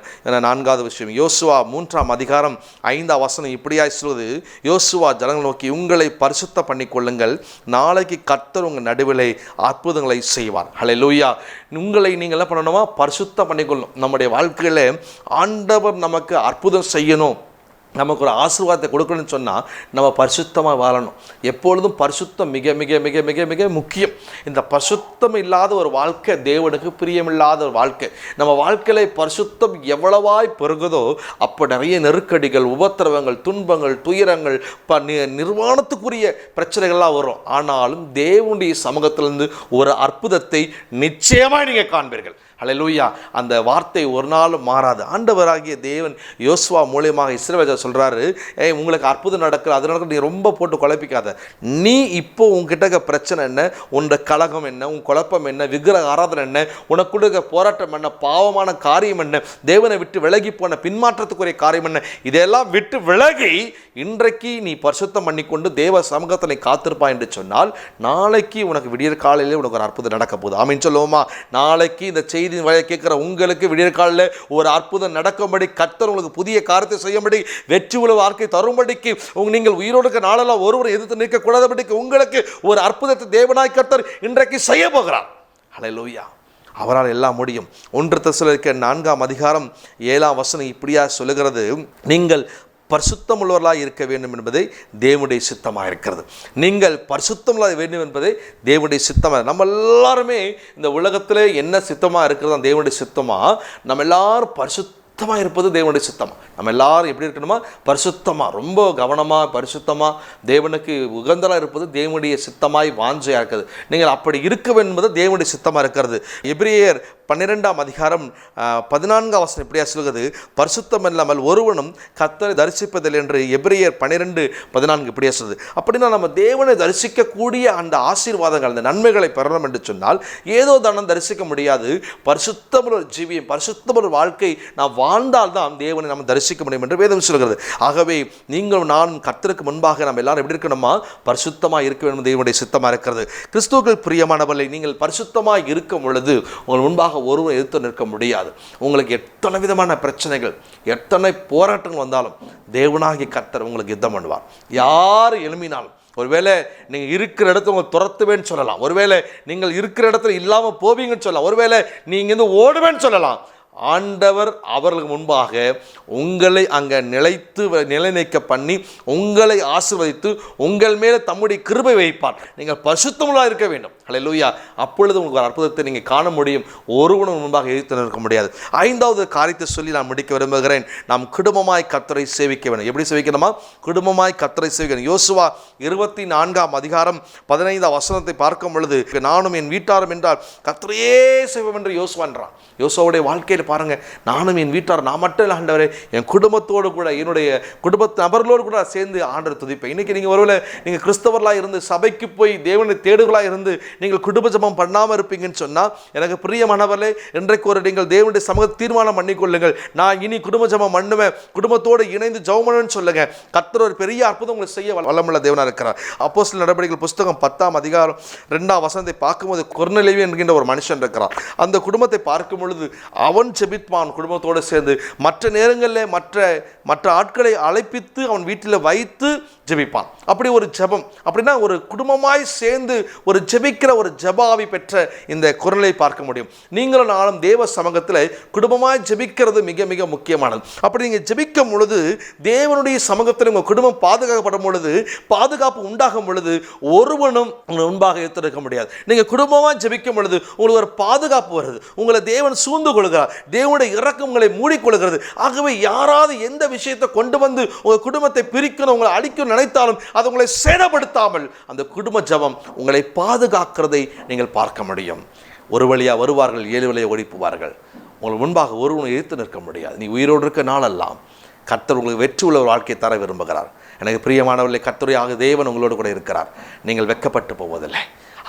நான்காவது விஷயம், யோசுவா 3ஆம் அதிகாரம் 5ஆம் வசனம் இப்படியாய் சொல்வது, யோசுவா ஜனங்கள் நோக்கி, உங்களை பரிசுத்த பண்ணிக்கொள்ளுங்கள், நாளைக்கு கர்த்தர் உங்கள் நடுவிலே அற்புதங்களை செய்வார். ஹல்லேலூயா. உங்களை நீங்கள் என்ன பண்ணணுமா? பரிசுத்தம் பண்ணிக்கொள்ளணும். நம்முடைய வாழ்க்கையில் ஆண்டவர் நமக்கு அற்புதம் செய்யணும், நமக்கு ஒரு ஆசீர்வாதத்தை கொடுக்கணும்னு சொன்னால் நம்ம பரிசுத்தமாக வாழணும். எப்பொழுதும் பரிசுத்தம் மிக மிக மிக மிக மிக முக்கியம். இந்த பரிசுத்தம் இல்லாத ஒரு வாழ்க்கை தேவனுக்கு பிரியமில்லாத ஒரு வாழ்க்கை. நம்ம வாழ்க்கையில் பரிசுத்தம் எவ்வளவாய் பெருகுதோ அப்போ நிறைய நெருக்கடிகள், உபத்திரவங்கள், துன்பங்கள், துயரங்கள், நிர்வாணத்துக்குரிய பிரச்சனைகள்லாம் வரும். ஆனாலும் தேவனுடைய சமூகத்திலிருந்து ஒரு அற்புதத்தை நிச்சயமாக நீங்கள் காண்பீர்கள். ஹல்லேலூயா. அந்த வார்த்தை ஒரு நாளும் மாறாது. ஆண்டவராகிய தேவன் யோசுவா மூலியமாக இஸ்ரவேலை சொல்கிறாரு, உங்களுக்கு அற்புதம் நடக்குது, அது நடக்குது, நீ ரொம்ப போட்டு குழப்பிக்காத. நீ இப்போ உங்ககிட்ட பிரச்சனை என்ன, உன்னோட கலகம் என்ன, உன் குழப்பம் என்ன, விக்கிரக ஆராதனை என்ன, உனக்கு இருக்க போராட்டம் என்ன, பாவமான காரியம் என்ன, தேவனை விட்டு விலகி போன பின்மாற்றத்துக்குரிய காரியம் என்ன, இதெல்லாம் விட்டு விலகி இன்றைக்கு நீ பரிசுத்தம் பண்ணிக்கொண்டு தேவ சமூகத்தை நீ காத்திருப்பா என்று சொன்னால் நாளைக்கு உனக்கு விடியற் காலையிலே உனக்கு ஒரு அற்புதம் நடக்க போகுது. ஆமீன் சொல்லுவோமா? நாளைக்கு இந்த செய்தி வழியை கேட்கிற உங்களுக்கு விடியற்காலில் ஒரு அற்புதம் நடக்கும்படி, கர்த்தர் உங்களுக்கு புதிய காரியத்தை செய்யும்படி, வெற்றி உள்ள வாழ்க்கை தரும்படிக்கு, நீங்கள் உயிரோடு நாளெல்லாம் ஒருவரை எதிர்த்து நிற்கக்கூடாதபடிக்கு உங்களுக்கு ஒரு அற்புதத்தை தேவனாய் கர்த்தர் இன்றைக்கு செய்ய போகிறார். ஹல்லேலூயா. அவரால் எல்லாம் முடியும். 1 தெசலோனிக்கேயர் 4ஆம் அதிகாரம் 7ஆம் வசனம் இப்படியா சொல்லுகிறது, நீங்கள் பரிசுத்தம் உள்ளவர்களாக இருக்க வேண்டும் என்பதை தேவனுடைய சித்தமாக இருக்கிறது. நீங்கள் பரிசுத்தமாக வேண்டும் என்பதை தேவனுடைய சித்தமாக. நம்ம எல்லாருமே இந்த உலகத்தில் என்ன சித்தமாக இருக்கிறது, தேவனுடைய சித்தமாக நம்ம எல்லாரும் பரிசுத்தமாக இருப்பது தேவனுடைய சித்தமாக. நம்ம எல்லாரும் எப்படி இருக்கணுமா? பரிசுத்தமாக, ரொம்ப கவனமாக, பரிசுத்தமாக, தேவனுக்கு உகந்தலாக இருப்பது தேவனுடைய சித்தமாய் வாஞ்சையாக இருக்குது. நீங்கள் அப்படி இருக்க வேண்டும் என்பது தேவனுடைய சித்தமாக இருக்கிறது. எபிரேயர் 12ஆம் அதிகாரம் 14ஆம் வசனம் இப்படியா சொல்கிறது, பரிசுத்தம் இல்லாமல் ஒருவனும் கர்த்தரை தரிசிப்பதில்லை என்று எபிரேயர் 12:14 இப்படியா சொல்லுது. அப்படின்னா நம்ம தேவனை தரிசிக்கக்கூடிய அந்த ஆசீர்வாதங்கள், அந்த நன்மைகளை பெறணும் என்று சொன்னால் ஏதோ தானம் தரிசிக்க முடியாது. பரிசுத்தமுள்ள ஜீவியம், பரிசுத்தமுள்ள வாழ்க்கை நாம் வாழ்ந்தால்தான் தேவனை நாம் தரிசிக்க முடியும் என்று வேதம் சொல்கிறது. ஆகவே நீங்கள் நானும் கர்த்தருக்கு முன்பாக நாம் எல்லாரும் எப்படி இருக்கணுமா? பரிசுத்தமாக இருக்க வேண்டும், தேவனுடைய சித்தமாக இருக்கிறது. கிறிஸ்துவுக்குள் பிரியமானவர்களை, நீங்கள் பரிசுத்தமாக இருக்கும் பொழுது உங்கள் முன்பாக ஒருவரும் எதிர்த்து நிற்க முடியாது. உங்களுக்கு எத்தனை விதமான பிரச்சனைகள், எத்தனை போராட்டங்கள் வந்தாலும் தேவனாகிய கர்த்தர் உங்களுக்கு யுத்தம் பண்ணுவார். யார் எழும்பினாலும், ஒருவேளை நீங்கள் இருக்கிற இடத்துல உங்களை துரத்துவேன்னு சொல்லலாம், ஒருவேளை நீங்கள் இருக்கிற இடத்துல இல்லாமல் போவீங்கன்னு சொல்லலாம், ஒருவேளை நீங்கள் இருந்து ஓடுவேன்னு சொல்லலாம். ஆண்டவர் அவர்களுக்கு முன்பாக உங்களை அங்கே நிலைநிற்க பண்ணி உங்களை ஆசீர்வதித்து உங்கள் மேலே தம்முடைய கிருபை வைப்பார். நீங்கள் பரிசுத்தமுள்ளவர்களாக இருக்க வேண்டும். ஹல்லேலூயா. அப்பொழுது உங்களுக்கு ஒரு அற்புதத்தை நீங்கள் காண முடியும். ஒருவனும் முன்பாக எதிர்த்து நிற்க முடியாது. 5வது காரியத்தை சொல்லி நான் முடிக்க விரும்புகிறேன். நாம் குடும்பமாய் கர்த்தரை சேவிக்க வேண்டும். எப்படி சேவிக்கணுமா? குடும்பமாய் கர்த்தரை சேவிக்கணும். யோசுவா 24ஆம் அதிகாரம் 15ஆம் வசனத்தை பார்க்கும் பொழுது, நானும் என் வீட்டாரும் என்றால் கர்த்தரையே சேவிப்போம் என்று யோசுவா என்றான். யோசுவாவுடைய வாழ்க்கையில் பாருங்க, நானும் என் வீட்டார், நான் மட்டும் இல்லை ஆண்டவரே, என் குடும்பத்தோடு கூட, என்னுடைய குடும்பத்து நபர்களோடு கூட சேர்ந்து ஆண்டவர் துதிப்பேன். இன்னைக்கு நீங்கள் ஒருவேளை நீங்கள் கிறிஸ்தவர்களாக இருந்து சபைக்கு போய் தேவனை தேடுகளாக இருந்து நீங்கள் குடும்ப ஜெபம் பண்ணாமல் இருப்பீங்கன்னு சொன்னால், எனக்கு பிரியமானவர்களே, இன்றைக்கு ஒரு நீங்கள் தேவனுடைய சமூக தீர்மானம் பண்ணிக்கொள்ளுங்கள். நான் இனி குடும்ப ஜெபம் பண்ணுவேன், குடும்பத்தோடு இணைந்து ஜெபம் பண்ணுவேன்னு சொல்லுங்க. கர்த்தர் ஒரு பெரிய அற்புதம் உங்களை செய்ய வல்லமுள்ள தேவனாக இருக்கிறார். அப்போஸ்தலர் நடவடிக்கைகள் புஸ்தகம் 10ஆம் அதிகாரம் 2ஆம் வசனத்தை பார்க்கும்போது, கொர்நேலியு என்கின்ற ஒரு மனுஷன் இருக்கிறார். அந்த குடும்பத்தை பார்க்கும் பொழுது அவன் ஜெபித்தான் குடும்பத்தோடு சேர்ந்து. மற்ற நேரங்களில் மற்ற ஆட்களை அழைப்பித்து அவன் வீட்டில் வைத்து ஜெபிப்பான். அப்படி ஒரு ஜெபம், அப்படின்னா ஒரு குடும்பமாய் சேர்ந்து ஒரு ஜெபிக்கிற ஒரு ஜெபாவி பெற்ற இந்த குரலை பார்க்க முடியும். நீங்களும் நானும் தேவ சமூகத்தில் குடும்பமாய் ஜெபிக்கிறது மிக மிக முக்கியமானது. அப்படி நீங்கள் ஜெபிக்கும் பொழுது, தேவனுடைய சமூகத்தில் உங்கள் குடும்பம் பாதுகாக்கப்படும் பொழுது, பாதுகாப்பு உண்டாகும் பொழுது ஒருவனும் உங்கள் முன்பாக எடுத்திருக்க முடியாது. நீங்கள் குடும்பமாக ஜெபிக்கும் பொழுது உங்களுக்கு ஒரு பாதுகாப்பு வருது. உங்களை தேவன் சூழ்ந்து கொள்கிறார். தேவனுடைய இரக்கம் உங்களை மூடிக்கொள்கிறது. ஆகவே யாராவது எந்த விஷயத்தை கொண்டு வந்து உங்கள் குடும்பத்தை பிரிக்கணும், உங்களை அழிக்கணும் நினைத்தாலும் அது உங்களை சேதப்படுத்தாமல் அந்த குடும்ப ஜெபம் உங்களை பாதுகாக்கிறதை நீங்கள் பார்க்க முடியும். ஒரு வழியா வருவார்கள், 7 வழியை ஒழிப்புவார்கள். உங்களுக்கு முன்பாக ஒருவனை எதிர்த்து நிற்க முடியாது. நீ உயிரோடு இருக்க நாளெல்லாம் கர்த்தர் உங்களுக்கு வெற்றி உள்ள ஒரு வாழ்க்கையை தர விரும்புகிறார். எனக்கு பிரியமானவர்களே, கர்த்தருடைய தேவன் உங்களோடு கூட இருக்கிறார். நீங்கள் வெட்கப்பட்டு போவதில்லை.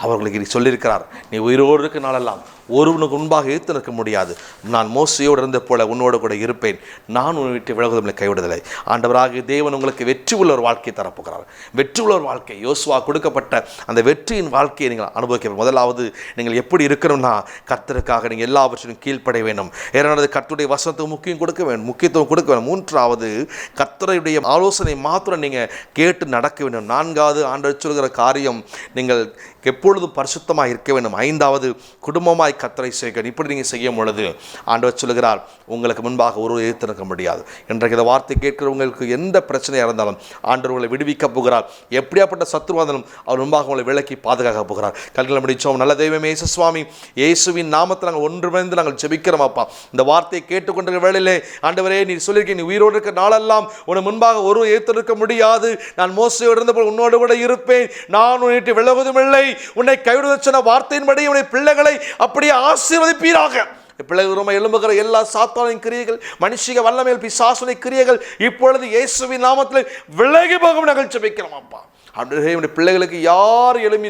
அவர்களுக்கு சொல்லியிருக்கிறார், நீ உயிரோடு இருக்க நாளெல்லாம் ஒருவனுக்கு முன்பாக எதிர்த்து நிற்க முடியாது. நான் மோசையோடு இருந்த போல உன்னோடு கூட இருப்பேன். நான் உன்னை விட்டு விலகுவதில்லை, கைவிடுதலை. ஆண்டவராகிய தேவன் உங்களுக்கு வெற்றி உள்ள ஒரு வாழ்க்கையை தரப்போகிறார். வெற்றி உள்ள ஒரு வாழ்க்கை, யோசுவா கொடுக்கப்பட்ட அந்த வெற்றியின் வாழ்க்கையை நீங்கள் அனுபவிக்க. முதலாவது நீங்கள் எப்படி இருக்கணும்னா, கர்த்தருக்காக நீங்கள் எல்லாவற்றிலும் கீழ்ப்படைய வேண்டும். இரண்டாவது கர்த்தருடைய வசனத்துக்கு முக்கியத்துவம் கொடுக்க வேண்டும். மூன்றாவது கர்த்தருடைய ஆலோசனை மாத்திரம் நீங்கள் கேட்டு நடக்க வேண்டும். நான்காவது ஆண்டவர் சொல்கிற காரியம் நீங்கள் எப்பொழுதும் பரிசுத்தமாக இருக்க வேண்டும். ஐந்தாவது குடும்பமாய் கர்த்தரை சேர்க்க. இப்படி நீங்கள் செய்யும் பொழுது ஆண்டவர் சொல்கிறார், உங்களுக்கு முன்பாக ஒரு எதிர்த்து நிற்க முடியாது. இன்றைக்கு இந்த வார்த்தை கேட்கிறவங்களுக்கு எந்த பிரச்சனையாக இருந்தாலும் ஆண்டவர் உங்களை விடுவிக்க போகிறார். எப்படியாப்பட்ட சத்துருவாதனும் அவர் முன்பாக உங்களை விலக்கி பாதுகாக்க போகிறார். கல்களை முடிச்சோம். நல்ல தெய்வமே இயேசு சுவாமி, இயேசுவின் நாமத்தில் நாங்கள் ஒன்றுமிருந்து நாங்கள் ஜெபிக்கிறோம் அப்பா. இந்த வார்த்தையை கேட்டுக்கொண்டிருக்கிற வேளையிலே ஆண்டவரே, நீ சொல்லியிருக்கேன், நீ உயிரோடு இருக்க நாளெல்லாம் உன்னை முன்பாக ஒரு எதிர்த்து நிற்க முடியாது. நான் மோசையோடு இருந்தபோது உன்னோடு கூட இருப்பேன். நான் உன்னை விட்டு விலகுவதும் இல்லை, உன்னை கைவிடுவதற்கு சொன்ன வார்த்தையின்படி உன்னை பிள்ளைகளை அப்படியே ஆசீர்வதிப்பீராக. பிள்ளைகள் எழும்புகிற எல்லா சாத்தானின் கிரியைகள், மனுஷிக வல்லமையில் பிசாசுனை கிரியைகள் இப்பொழுது இயேசுவின் நாமத்தில் விலகி போகும் நாங்கள் ஜெபிக்கிறோம் அப்பா. அப்படியே பிள்ளைகளுக்கு யார் எழுப்பி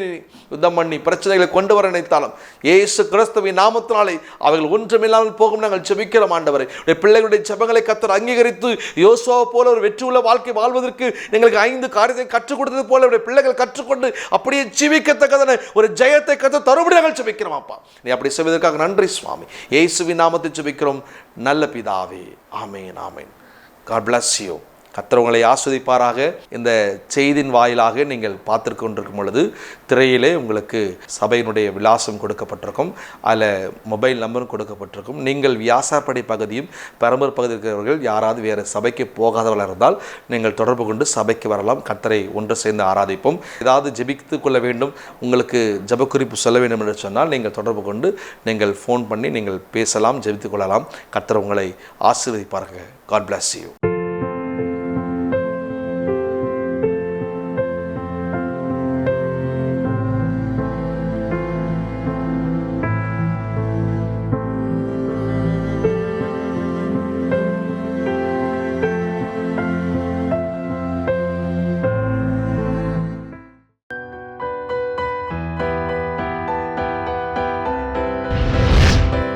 யுத்தம் பண்ணி பிரச்சனைகளை கொண்டு வர நினைத்தாலும் இயேசு கிறிஸ்துவின் நாமத்தினாலே அவர்கள் ஒன்றுமில்லாமல் போகும் நாங்கள் ஜெபிக்கிறோம் ஆண்டவரே. பிள்ளைகளுடைய ஜெபங்களை கர்த்தர் அங்கீகரித்து யோசுவாவை போல ஒரு வெற்றி உள்ள வாழ்க்கை வாழ்வதற்கு எங்களுக்கு 5 காரியத்தை கற்றுக் கொடுத்தது போல பிள்ளைகள் கற்றுக்கொண்டு அப்படியே ஜீவிக்கத்தக்கதான ஒரு ஜெயத்தை கர்த்தர் தரும்படி நாங்கள் ஜெபிக்கிறோம் அப்பா. நீ அப்படி செய்வதற்காக நன்றி சுவாமி. இயேசுவின் நாமத்தில் ஜெபிக்கிறோம் நல்ல பிதாவே. ஆமென், ஆமென். God bless you. கர்த்தர் உங்களை ஆஸ்வதிப்பாராக. இந்த செய்தியின் வாயிலாக நீங்கள் பார்த்து கொண்டிருக்கும் பொழுது திரையிலே உங்களுக்கு சபையினுடைய விலாசம் கொடுக்கப்பட்டிருக்கும், அதில் மொபைல் நம்பரும் கொடுக்கப்பட்டிருக்கும். நீங்கள் வியாசார்படி பகுதியும் பெரம்பூர் பகுதியில் இருக்கிறவர்கள் யாராவது வேறு சபைக்கு போகாதவர்கள் இருந்தால் நீங்கள் தொடர்பு கொண்டு சபைக்கு வரலாம். கர்த்தரை ஒன்று சேர்ந்து ஆராதிப்போம். ஏதாவது ஜெபித்து கொள்ள வேண்டும், உங்களுக்கு ஜெபக்குறிப்பு சொல்ல வேண்டும் என்று சொன்னால் நீங்கள் தொடர்பு கொண்டு நீங்கள் ஃபோன் பண்ணி நீங்கள் பேசலாம், ஜெபித்து கொள்ளலாம். கர்த்தர் உங்களை ஆசீர்வதிப்பார்கள். God bless you.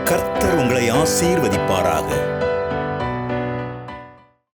கர்த்தர் உங்களை ஆசீர்வதிப்பாராக.